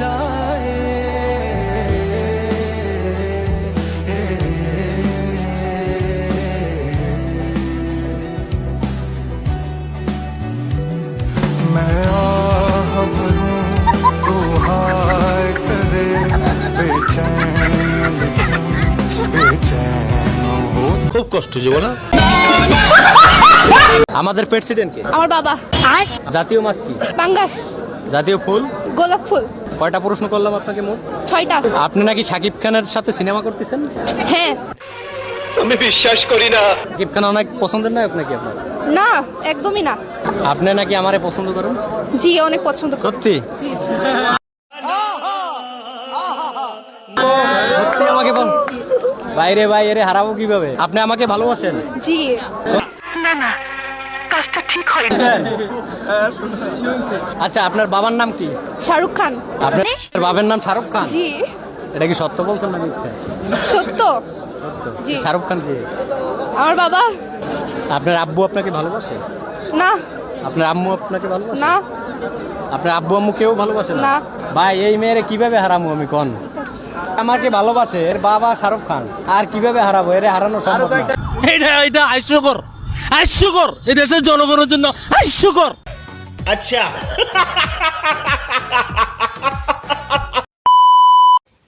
जाए। मैं आह भरूं तू हाय करे, बेचैन लिखूं बेचैन हो। খুব কষ্ট যে বলা। আমাদের প্রেসিডেন্ট কে? আমার বাবা। জাতীয় মাছ কি? পাঙ্গাস। জাতীয় ফুল? গোলাপ ফুল। কয়টা প্রশ্ন করলাম আপনাকে মোট? 6টা। আপনি নাকি শাকিব খানের সাথে সিনেমা করতেছেন? হ্যাঁ। আমি বিশ্বাস করি না। শাকিব খান অনেক পছন্দের নায়ক নাকি আপনার? না, একদমই না। আপনি নাকি আমারে পছন্দ করেন? জি, অনেক পছন্দ করি। সত্যি? জি। সত্যি আমাকে বাইরে বাইরে হারাবো কিভাবে? আপনি আমাকে ভালোবাসেন? জি। আচ্ছা, আপনার বাবার নাম কি? শাহরুখ খান। আপনার বাবার নাম শাহরুখ খান? জি। এটা কি সত্য বলছেন না মিথ্যা? সত্য। জি। শাহরুখ খান কি? আমার বাবা। আপনার আব্বু আপনাকে ভালোবাসে? না। আপনার আম্মু আপনাকে ভালোবাসে? না। আপনার আব্বু আম্মু কেউ ভালোবাসে না। ভাই, এই মেয়েরে কিভাবে হারামু আমি কোন? আমাকে ভালোবাসে, এর বাবা শাহরুখ খান, আর কিভাবে হারাবো? এর হারানো সম্ভব না। এটা হাস্যকর, হাস্যকর। এই দেশের জনগণের জন্য হাস্যকর। আচ্ছা,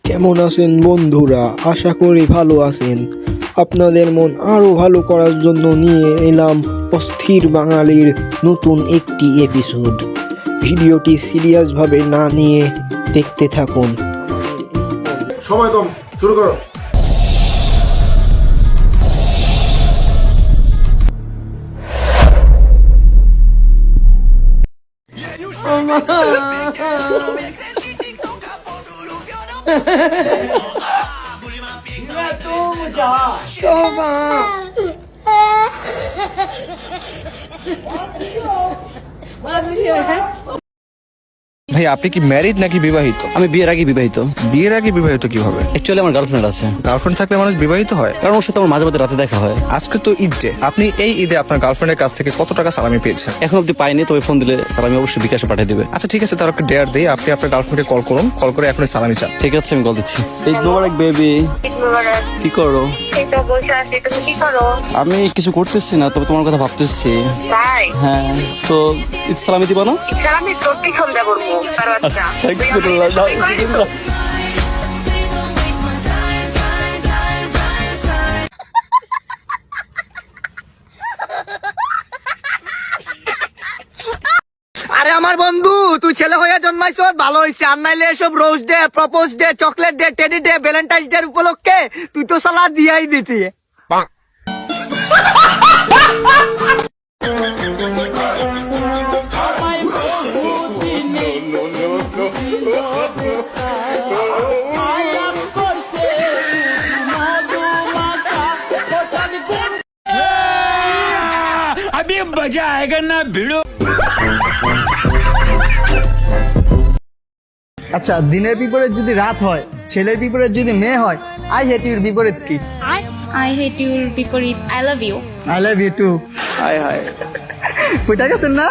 কেমন আছেন বন্ধুরা? আশা করি ভালো আছেন। আপনাদের মন আরও ভালো করার জন্য নিয়ে এলাম অস্থির বাঙালির নতুন একটি এপিসোড। ভিডিওটি সিরিয়াসভাবে না নিয়ে দেখতে থাকুন। সময় কম, শুরু করো। ভাই, আপনি কি ম্যারিড নাকি বিবাহিত? আমি বিয়ের আগে বিবাহিত। বিয়ের আগে বিবাহিত কিভাবে? অ্যাকচুয়ালি আমার গার্লফ্রেন্ড আছে। গার্লফ্রেন্ড থাকলে মানুষ বিবাহিত হয়? কারণ ওর সাথে আমার মাঝে মাঝে রাতে দেখা হয়। আজকে তো ঈদ ডে, আপনি এই ঈদে আপনার গার্লফ্রেন্ডের কাছ থেকে কত টাকা সালামি পেয়েছেন? এখন অব্দি পাইনি, তবে ফোন দিলে সালামি অবশ্যই বিকাশে পাঠিয়ে দিবে। আচ্ছা ঠিক আছে, তার একটা ডেয়ার দিই, আপনি আপনার গার্লফ্রেন্ডকে কল করুন, কল করে এখনই সালামি চান। ঠিক আছে, আমি কল দিচ্ছি। ঈদ মোবারক বেবি। কি করো? আমি কিছু করতেছি না, তবে তোমার কথা ভাবতেছি। হ্যাঁ, তো ঈদ সালামি দিবা না? আচ্ছা, thank you. আরে আমার বন্ধু, তুই ছেলে হয়ে জন্মাইছ, ভালো হয়েছে। আর নাইলে এসব rose day, propose day, chocolate day, teddy day, Valentine's day উপলক্ষে তুই তো সালা দিয়াই দিতি। अभी मजा आएगा ना भिड़ो। আচ্ছা, দিনের বিপরীত যদি রাত হয়, ছেলের বিপরীত যদি মেয়ে হয়, আই হেট ইউর বিপরীত কি? I hate your বিপরীত I love you. I love you too. Hi hi, বুঝা গেছেন না?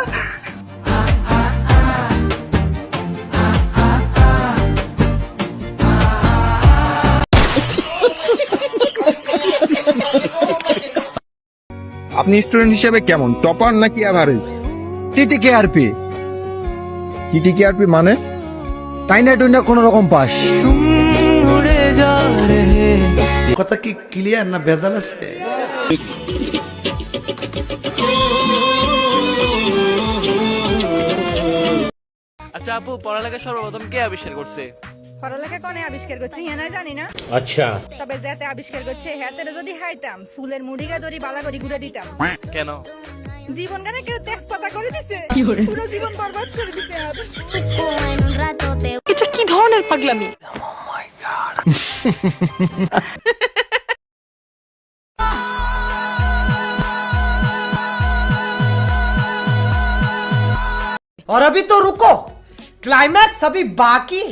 আপনি স্টুডেন্ট হিসেবে কেমন, টপার নাকি অ্যাভারেজ? টিটিকেআরপি। টিটিকেআরপি মানে? টাইনা টুইনা কোন রকম পাস। কথা কি ক্লিয়ার না ভেজাল আছে? আচ্ছা আপু, পড়ালেখা সর্বপ্রথম কে আবিষ্কার করছে? পড়ালেখা কোনে আবিষ্কার করছে না জানি না। আচ্ছা, তবে যাতে আবিষ্কার করছে হাতের যদি খাইতাম, চুলের মুড়িগা ধরি বালা করে ঘুরে দিতাম। কেন? জীবন গানে কেউ তেজপাতা করে দিছে, পুরো জীবন বরবাদ করে দিছে। আর এটা কি ধরনের পাগলামি? और अभी तो रुको, क्लाइमैक्स अभी बाकी।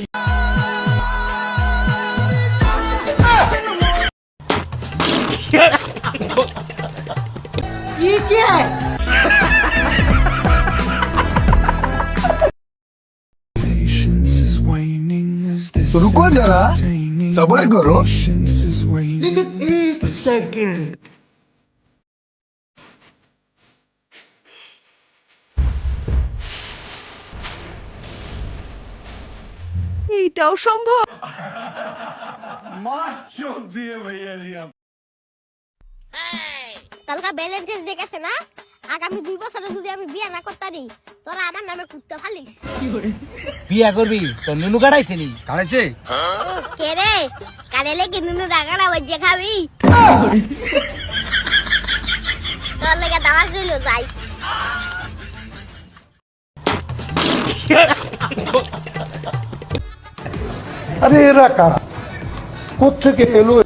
ये क्या है? Patience is waning. रुको जरा सबर करो এইটাও সম্ভব। কালকা ব্যালেন্টাইন্স ডে গেছে না, আগামী 2 বছরে যদি আমি বিয়ে না করতারি তোরা আমার নামে কুত্তা ফালিস। বিয়া করবি তো নুনু কাটাইছে নি? কাটাইছে? কে রে কানেলে কি নুনু ডাগাড়া ওইজে খাবি? তোর লেগে দাওয়াত রইলো যাই। আরে এরা কারা, কোত্থেকে এলো?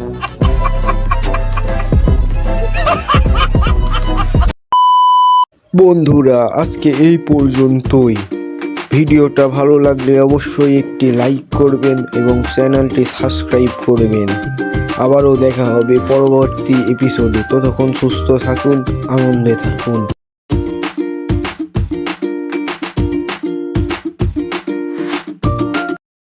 বন্ধুরা আজকে এই পর্যন্তই। ভিডিওটা ভালো লাগলে অবশ্যই একটি লাইক করবেন এবং চ্যানেলটি সাবস্ক্রাইব করবেন। আবারও দেখা হবে পরবর্তী এপিসোডে। ততক্ষণ সুস্থ থাকুন, আনন্দে থাকুন।